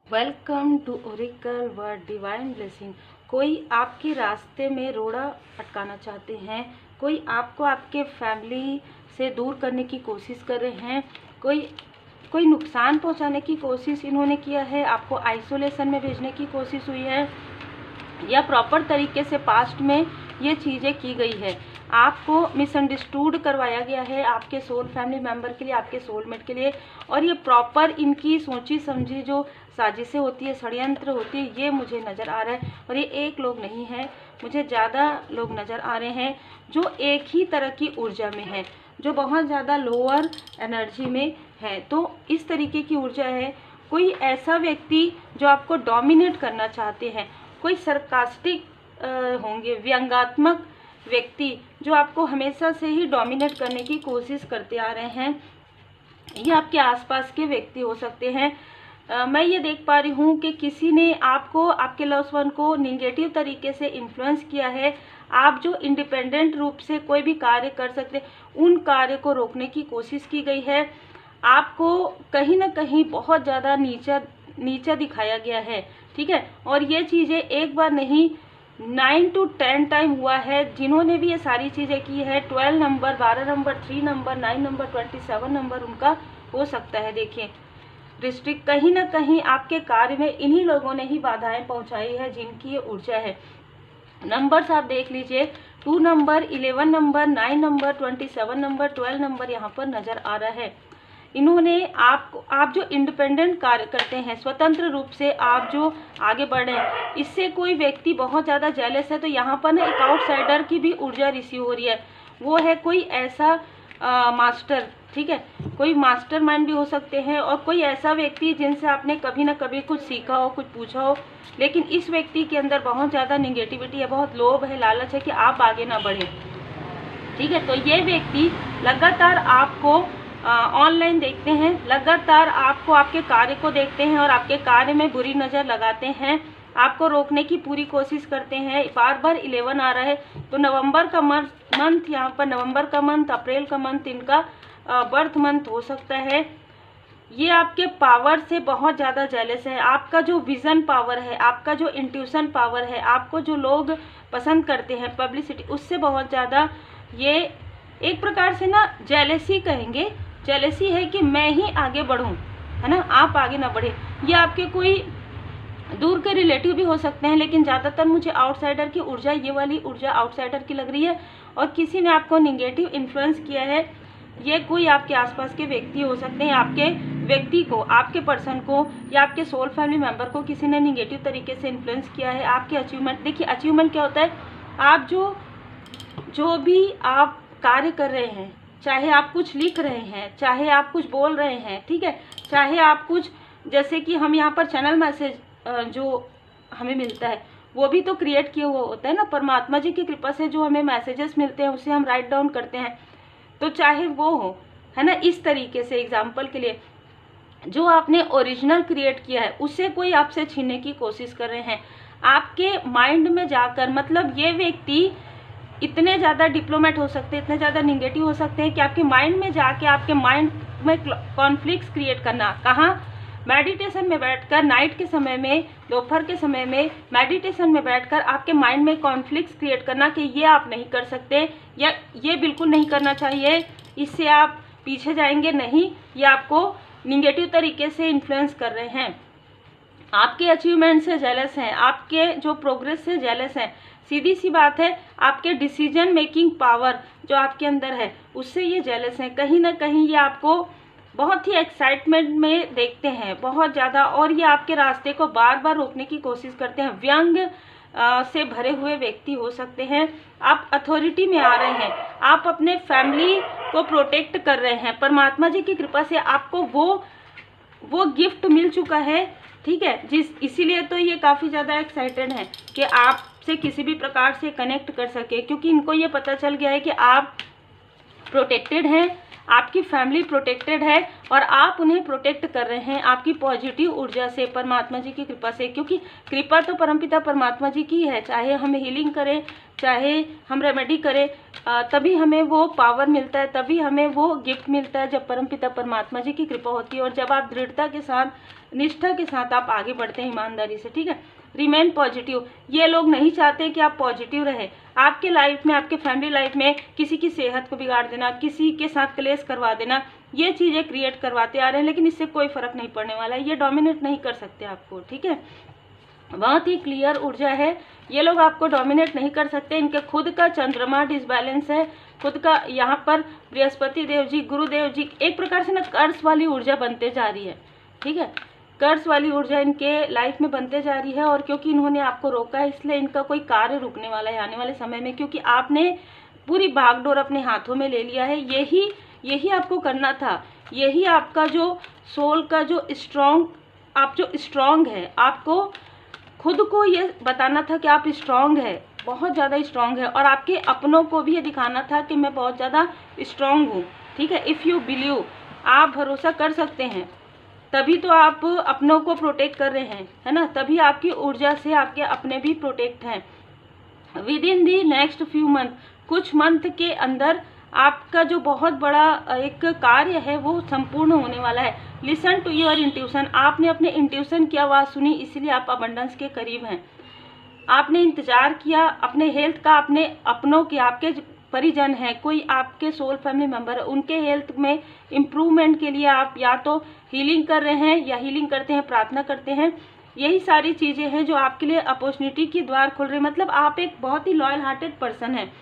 Welcome to oracle word divine blessing. कोई आपके रास्ते में रोड़ा अटकाना चाहते हैं, कोई आपको आपके फैमिली से दूर करने की कोशिश कर रहे हैं, कोई नुकसान पहुंचाने की कोशिश इन्होंने किया है, आपको आइसोलेशन में भेजने की कोशिश हुई है, या प्रॉपर तरीके से पास्ट में ये चीज़ें की गई है। आपको मिसअंडरस्टूड करवाया गया है आपके सोल फैमिली मेम्बर के लिए, आपके सोलमेट के लिए, और ये प्रॉपर इनकी सोची समझी जो साजिशें होती है, षड्यंत्र होती है, ये मुझे नज़र आ रहा है। और ये एक लोग नहीं है, मुझे ज़्यादा लोग नज़र आ रहे हैं जो एक ही तरह की ऊर्जा में है, जो बहुत ज़्यादा लोअर एनर्जी में है। तो इस तरीके की ऊर्जा है। कोई ऐसा व्यक्ति जो आपको डोमिनेट करना चाहते हैं, कोई सरकास्टिक होंगे, व्यंग्यात्मक व्यक्ति जो आपको हमेशा से ही डोमिनेट करने की कोशिश करते आ रहे हैं। ये आपके आसपास के व्यक्ति हो सकते हैं। मैं ये देख पा रही हूँ कि किसी ने आपको, आपके लव्ड वन को निगेटिव तरीके से इन्फ्लुएंस किया है। आप जो इंडिपेंडेंट रूप से कोई भी कार्य कर सकते, उन कार्य को रोकने की कोशिश की गई है। आपको कहीं ना कहीं बहुत ज़्यादा नीचा दिखाया गया है, ठीक है। और ये चीज़ें एक बार नहीं 9 to 10 टाइम हुआ है। जिन्होंने भी ये सारी चीज़ें की है, 12 number, 12 number, 3 number, 9 number, 27 number उनका हो सकता है। देखिए, डिस्ट्रिक्ट कहीं ना कहीं आपके कार्य में इन्हीं लोगों ने ही बाधाएं पहुंचाई है, जिनकी ये ऊर्जा है। नंबर्स आप देख लीजिए, 2 number, 11 number, 9 number, 27 number, 12 number यहाँ पर नज़र आ रहा है। इन्होंने आप जो इंडिपेंडेंट कार्य करते हैं, स्वतंत्र रूप से आप जो आगे बढ़े, इससे कोई व्यक्ति बहुत ज़्यादा जेलस है। तो यहाँ पर ना एक आउटसाइडर की भी ऊर्जा रिसीव हो रही है। वो है कोई ऐसा मास्टर, ठीक है, कोई मास्टरमाइंड भी हो सकते हैं, और कोई ऐसा व्यक्ति जिनसे आपने कभी ना कभी कुछ सीखा हो, कुछ पूछा हो, लेकिन इस व्यक्ति के अंदर बहुत ज़्यादा निगेटिविटी है, बहुत लोभ है, लालच है कि आप आगे ना बढ़ें, ठीक है। तो ये व्यक्ति लगातार आपको ऑनलाइन देखते हैं, लगातार आपको, आपके कार्य को देखते हैं और आपके कार्य में बुरी नज़र लगाते हैं, आपको रोकने की पूरी कोशिश करते हैं। बार बार 11 आ रहा है। तो नवंबर का मंथ, यहाँ पर नवंबर का मंथ, अप्रैल का मंथ इनका बर्थ मंथ हो सकता है। ये आपके पावर से बहुत ज़्यादा जेलस है। आपका जो विज़न पावर है, आपका जो इंट्यूशन पावर है, आपको जो लोग पसंद करते हैं, पब्लिसिटी, उससे बहुत ज़्यादा ये एक प्रकार से ना जेलसी कहेंगे। जेलसी है कि मैं ही आगे बढ़ूं, है ना, आप आगे ना बढ़े। ये आपके कोई दूर के रिलेटिव भी हो सकते हैं, लेकिन ज़्यादातर मुझे आउटसाइडर की ऊर्जा, ये वाली ऊर्जा आउटसाइडर की लग रही है। और किसी ने आपको निगेटिव इन्फ्लुएंस किया है। ये कोई आपके आसपास के व्यक्ति हो सकते हैं। आपके व्यक्ति को, आपके पर्सन को, या आपके सोल फैमिली मेम्बर को किसी ने निगेटिव तरीके से इन्फ्लुएंस किया है। आपके अचीवमेंट, देखिए अचीवमेंट क्या होता है, आप जो भी आप कार्य कर रहे हैं, चाहे आप कुछ लिख रहे हैं, चाहे आप कुछ बोल रहे हैं, ठीक है, चाहे आप कुछ, जैसे कि हम यहाँ पर चैनल मैसेज जो हमें मिलता है, वो भी तो क्रिएट किया हुआ होता है ना, परमात्मा जी की कृपा से जो हमें मैसेजेस मिलते हैं उसे हम राइट डाउन करते हैं। तो चाहे वो हो, है ना, इस तरीके से एग्जाम्पल के लिए जो आपने ओरिजिनल क्रिएट किया है, उससे कोई आपसे छीनने की कोशिश कर रहे हैं। आपके माइंड में जाकर, मतलब ये व्यक्ति इतने ज़्यादा डिप्लोमेट हो सकते हैं, इतने ज़्यादा निगेटिव हो सकते हैं कि आपके माइंड में जाके आपके माइंड में कॉन्फ्लिक्ट्स क्रिएट करना। कहाँ? मेडिटेशन में बैठकर, नाइट के समय में, दोपहर के समय में मेडिटेशन में बैठकर आपके माइंड में कॉन्फ्लिक्ट्स क्रिएट करना कि ये आप नहीं कर सकते, या ये बिल्कुल नहीं करना चाहिए, इससे आप पीछे जाएंगे, नहीं, ये आपको निगेटिव तरीके से इन्फ्लुएंस कर रहे हैं। आपके अचीवमेंट से जेलस हैं, आपके जो प्रोग्रेस से जेलस हैं। सीधी सी बात है, आपके डिसीजन मेकिंग पावर जो आपके अंदर है, उससे ये जेलस हैं। कहीं ना कहीं ये आपको बहुत ही एक्साइटमेंट में देखते हैं, बहुत ज़्यादा, और ये आपके रास्ते को बार बार रोकने की कोशिश करते हैं। व्यंग से भरे हुए व्यक्ति हो सकते हैं। आप अथॉरिटी में आ रहे हैं, आप अपने फैमिली को प्रोटेक्ट कर रहे हैं। परमात्मा जी की कृपा से आपको वो गिफ्ट मिल चुका है, ठीक है, इसीलिए तो ये काफ़ी ज़्यादा एक्साइटेड हैं कि आपसे किसी भी प्रकार से कनेक्ट कर सके, क्योंकि इनको ये पता चल गया है कि आप प्रोटेक्टेड हैं, आपकी फैमिली प्रोटेक्टेड है और आप उन्हें प्रोटेक्ट कर रहे हैं आपकी पॉजिटिव ऊर्जा से, परमात्मा जी की कृपा से। क्योंकि कृपा तो परमपिता परमात्मा जी की है, चाहे हम हीलिंग करें, चाहे हम रेमेडी करें, तभी हमें वो पावर मिलता है, तभी हमें वो गिफ्ट मिलता है जब परमपिता परमात्मा जी की कृपा होती है और जब आप दृढ़ता के साथ, निष्ठा के साथ आप आगे बढ़ते हैं ईमानदारी से। ठीक है, रिमेन पॉजिटिव। ये लोग नहीं चाहते कि आप पॉजिटिव रहे। आपके लाइफ में, आपके फैमिली लाइफ में किसी की सेहत को बिगाड़ देना, किसी के साथ क्लेश करवा देना, ये चीज़ें क्रिएट करवाते आ रहे हैं, लेकिन इससे कोई फर्क नहीं पड़ने वाला है। ये डोमिनेट नहीं कर सकते आपको। ठीक है, बहुत ही क्लियर ऊर्जा है, ये लोग आपको डोमिनेट नहीं कर सकते। इनके खुद का चंद्रमा डिसबैलेंस है, खुद का यहाँ पर बृहस्पति देव जी, गुरुदेव जी, एक प्रकार से ना कर्स वाली ऊर्जा बनते जा रही है। ठीक है, कर्ज वाली ऊर्जा इनके लाइफ में बनते जा रही है और क्योंकि इन्होंने आपको रोका है इसलिए इनका कोई कार्य रुकने वाला है आने वाले समय में, क्योंकि आपने पूरी भागडोर अपने हाथों में ले लिया है। यही आपको करना था, यही आपका जो सोल का जो स्ट्रॉन्ग है, आपको खुद को ये बताना था कि आप स्ट्रॉन्ग है, बहुत ज़्यादा स्ट्रॉन्ग है और आपके अपनों को भी ये दिखाना था कि मैं बहुत ज़्यादा स्ट्रॉन्ग हूँ। ठीक है, इफ़ यू बिलीव, आप भरोसा कर सकते हैं, तभी तो आप अपनों को प्रोटेक्ट कर रहे हैं, है ना, तभी आपकी ऊर्जा से आपके अपने भी प्रोटेक्ट हैं। With in the next few month, कुछ मंथ के अंदर आपका जो बहुत बड़ा एक कार्य है वो संपूर्ण होने वाला है। लिसन टू योर इंट्यूशन, आपने अपने इंट्यूशन की आवाज़ सुनी, इसीलिए आप अबंडेंस के करीब हैं। आपने इंतजार किया अपने हेल्थ का, अपने अपनों के, आपके परिजन हैं, कोई आपके सोल फैमिली मेंबर है, उनके हेल्थ में इम्प्रूवमेंट के लिए आप या तो हीलिंग कर रहे हैं या हीलिंग करते हैं, प्रार्थना करते हैं। यही सारी चीज़ें हैं जो आपके लिए अपॉर्चुनिटी की द्वार खोल रही है। मतलब आप एक बहुत ही लॉयल हार्टेड पर्सन हैं,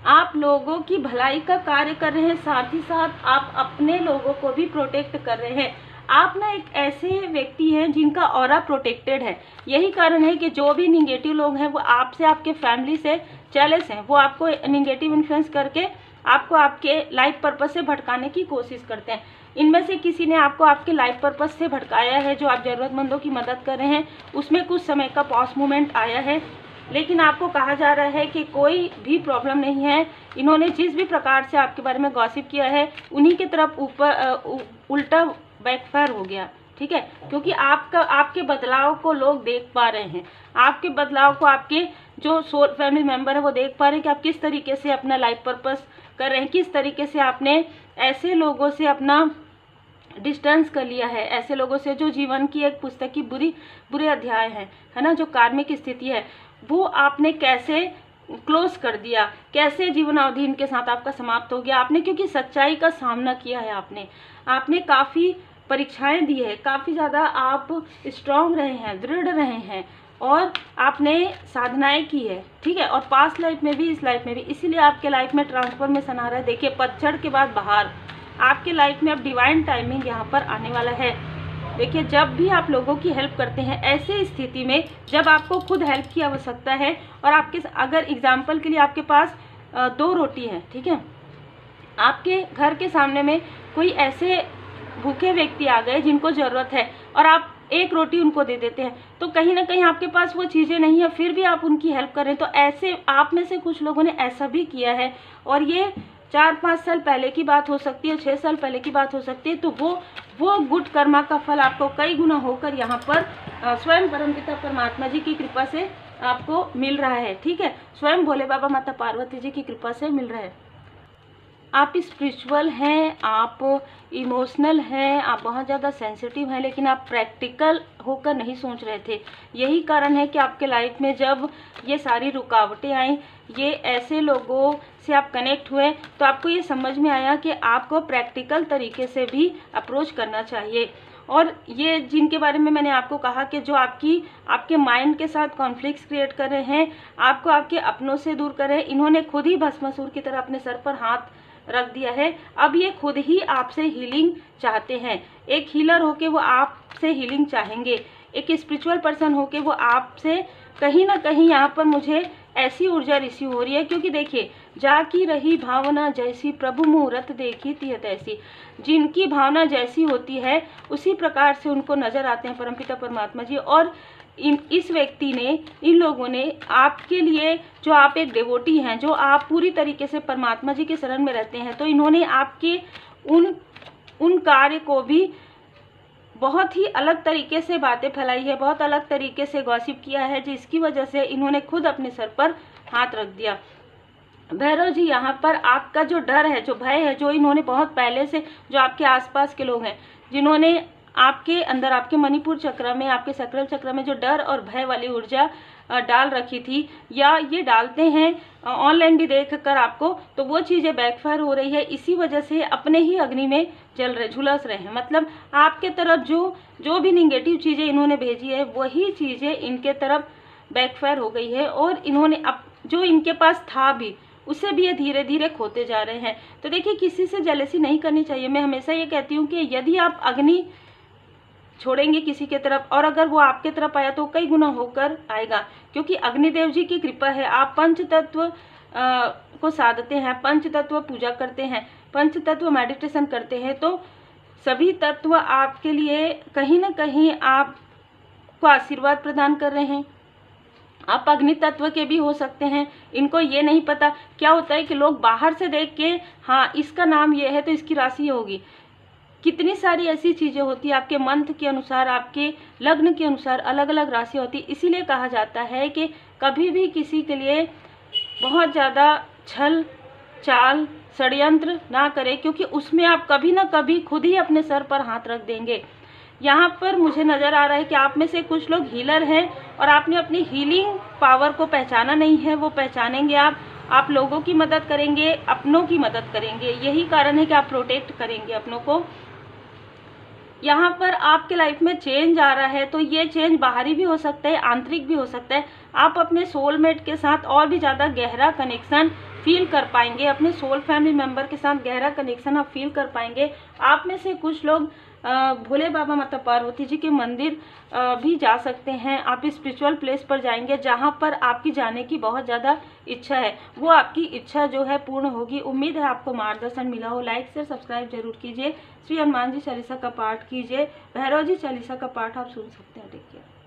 आप लोगों की भलाई का कार्य कर रहे हैं, साथ ही साथ आप अपने लोगों को भी प्रोटेक्ट कर रहे हैं। आप ना एक ऐसे व्यक्ति हैं जिनका ऑरा प्रोटेक्टेड है। यही कारण है कि जो भी निगेटिव लोग हैं वो आपसे, आपके फैमिली से जेलस हैं, वो आपको निगेटिव इन्फ्लुएंस करके आपको आपके लाइफ पर्पस से भटकाने की कोशिश करते हैं। इनमें से किसी ने आपको आपके लाइफ पर्पस से भटकाया है, जो आप ज़रूरतमंदों की मदद कर रहे हैं, उसमें कुछ समय का पॉज मोमेंट आया है, लेकिन आपको कहा जा रहा है कि कोई भी प्रॉब्लम नहीं है। इन्होंने जिस भी प्रकार से आपके बारे में गॉसिप किया है उन्हीं की तरफ उल्टा बैकफायर हो गया। ठीक है, क्योंकि आपके बदलाव को लोग देख पा रहे हैं, आपके बदलाव को आपके जो सोल फैमिली मेंबर है वो देख पा रहे हैं कि आप किस तरीके से अपना लाइफ पर्पस कर रहे हैं, किस तरीके से आपने ऐसे लोगों से अपना डिस्टेंस कर लिया है, ऐसे लोगों से जो जीवन की एक पुस्तक की बुरे अध्याय है ना, जो कार्मिक स्थिति है, वो आपने कैसे क्लोज कर दिया, कैसे जीवन अवधि इनके साथ आपका समाप्त हो गया। आपने क्योंकि सच्चाई का सामना किया है, आपने काफ़ी परीक्षाएं दी है, काफ़ी ज़्यादा आप स्ट्रांग रहे हैं, दृढ़ रहे हैं और आपने साधनाएं की है। ठीक है, और पास्ट लाइफ में भी, इस लाइफ में भी, इसीलिए आपके लाइफ में ट्रांसफॉर्मेशन आ रहा है। देखिए, पतझड़ के बाद बहार, आपके लाइफ में अब डिवाइन टाइमिंग यहाँ पर आने वाला है। देखिए, जब भी आप लोगों की हेल्प करते हैं, ऐसे स्थिति में जब आपको खुद हेल्प की आवश्यकता है और आपके, अगर एग्जाम्पल के लिए आपके पास 2 रोटी है, ठीक है, आपके घर के सामने में कोई ऐसे भूखे व्यक्ति आ गए जिनको ज़रूरत है और आप 1 रोटी उनको दे देते हैं, तो कहीं ना कहीं आपके पास वो चीज़ें नहीं है, फिर भी आप उनकी हेल्प करें। तो ऐसे आप में से कुछ लोगों ने ऐसा भी किया है और ये 4-5 साल पहले की बात हो सकती है, 6 साल पहले की बात हो सकती है। तो वो गुड कर्मा का फल आपको कई गुना होकर यहाँ पर स्वयं परमपिता परमात्मा जी की कृपा से आपको मिल रहा है। ठीक है, स्वयं भोले बाबा माता पार्वती जी की कृपा से मिल रहा है। आप स्पिरिचुअल हैं, आप इमोशनल हैं, आप बहुत ज़्यादा सेंसिटिव हैं, लेकिन आप प्रैक्टिकल होकर नहीं सोच रहे थे। यही कारण है कि आपके लाइफ में जब ये सारी रुकावटें आई, ये ऐसे लोगों से आप कनेक्ट हुए, तो आपको ये समझ में आया कि आपको प्रैक्टिकल तरीके से भी अप्रोच करना चाहिए। और ये जिनके बारे में मैंने आपको कहा कि जो आपके माइंड के साथ कॉन्फ्लिक्ट्स क्रिएट कर रहे हैं, आपको आपके अपनों से दूर कर रहे हैं, इन्होंने खुद ही भस्मासुर की तरह अपने सर पर हाथ रख दिया है। अब ये खुद ही आपसे हीलिंग चाहते हैं। एक हीलर होके वो आपसे हीलिंग चाहेंगे, एक स्पिरिचुअल पर्सन होके वो आपसे कहीं ना कहीं यहाँ पर मुझे ऐसी ऊर्जा रिसीव हो रही है, क्योंकि देखिए, जाकी रही भावना जैसी प्रभु मुहूर्त देखी थी तैसी। जिनकी भावना जैसी होती है उसी प्रकार से उनको नजर आते हैं परमपिता परमात्मा जी। और इस व्यक्ति ने, इन लोगों ने आपके लिए, जो आप एक डिवोटी हैं, जो आप पूरी तरीके से परमात्मा जी के शरण में रहते हैं, तो इन्होंने आपके उन कार्य को भी बहुत ही अलग तरीके से बातें फैलाई है, बहुत अलग तरीके से गॉसिप किया है, जिसकी वजह से इन्होंने खुद अपने सर पर हाथ रख दिया। भैरव जी यहाँ पर आपका जो डर है, जो भय है, जो इन्होंने बहुत पहले से, जो आपके आसपास के लोग हैं जिन्होंने आपके अंदर, आपके मणिपुर चक्र में, आपके सकरल चक्र में जो डर और भय वाली ऊर्जा डाल रखी थी, या ये डालते हैं ऑनलाइन भी देख कर आपको, तो वो चीज़ें बैकफायर हो रही है। इसी वजह से अपने ही अग्नि में जल रहे, झुलस रहे हैं। मतलब आपके तरफ जो भी निगेटिव चीज़ें इन्होंने भेजी है, वही चीज़ें इनके तरफ बैकफायर हो गई है, और इन्होंने अब जो इनके पास था भी, उसे भी ये धीरे धीरे खोते जा रहे हैं। तो देखिए, किसी से जेलसी नहीं करनी चाहिए। मैं हमेशा ये कहती हूँ कि यदि आप अग्नि छोड़ेंगे किसी के तरफ, और अगर वो आपके तरफ आया तो कई गुना होकर आएगा, क्योंकि अग्निदेव जी की कृपा है। आप पंच तत्व को साधते हैं, पंच तत्व पूजा करते हैं, पंच तत्व मेडिटेशन करते हैं, तो सभी तत्व आपके लिए कहीं ना कहीं आपको आशीर्वाद प्रदान कर रहे हैं। आप अग्नि तत्व के भी हो सकते हैं। इनको ये नहीं पता, क्या होता है कि लोग बाहर से देख के, हाँ इसका नाम ये है तो इसकी राशि होगी, कितनी सारी ऐसी चीज़ें होती है, आपके मंत्र के अनुसार, आपके लग्न के अनुसार अलग अलग राशि होती है। इसीलिए कहा जाता है कि कभी भी किसी के लिए बहुत ज़्यादा छल चाल षड्यंत्र ना करें, क्योंकि उसमें आप कभी ना कभी खुद ही अपने सर पर हाथ रख देंगे। यहाँ पर मुझे नज़र आ रहा है कि आप में से कुछ लोग हीलर हैं, और आपने अपनी हीलिंग पावर को पहचाना नहीं है। वो पहचानेंगे आप लोगों की मदद करेंगे, अपनों की मदद करेंगे। यही कारण है कि आप प्रोटेक्ट करेंगे अपनों को। यहाँ पर आपके लाइफ में चेंज आ रहा है, तो ये चेंज बाहरी भी हो सकता है, आंतरिक भी हो सकता है। आप अपने सोलमेट के साथ और भी ज़्यादा गहरा कनेक्शन फील कर पाएंगे, अपने सोल फैमिली मेंबर के साथ गहरा कनेक्शन आप फील कर पाएंगे। आप में से कुछ लोग भोले बाबा माता पार्वती जी के मंदिर भी जा सकते हैं। आप स्पिरिचुअल प्लेस पर जाएंगे जहाँ पर आपकी जाने की बहुत ज़्यादा इच्छा है, वो आपकी इच्छा जो है पूर्ण होगी। उम्मीद है आपको मार्गदर्शन मिला हो। लाइक शेयर सब्सक्राइब जरूर कीजिए। श्री हनुमान जी चालीसा का पाठ कीजिए, भैरव जी चालीसा का पाठ आप सुन सकते हैं। Take care.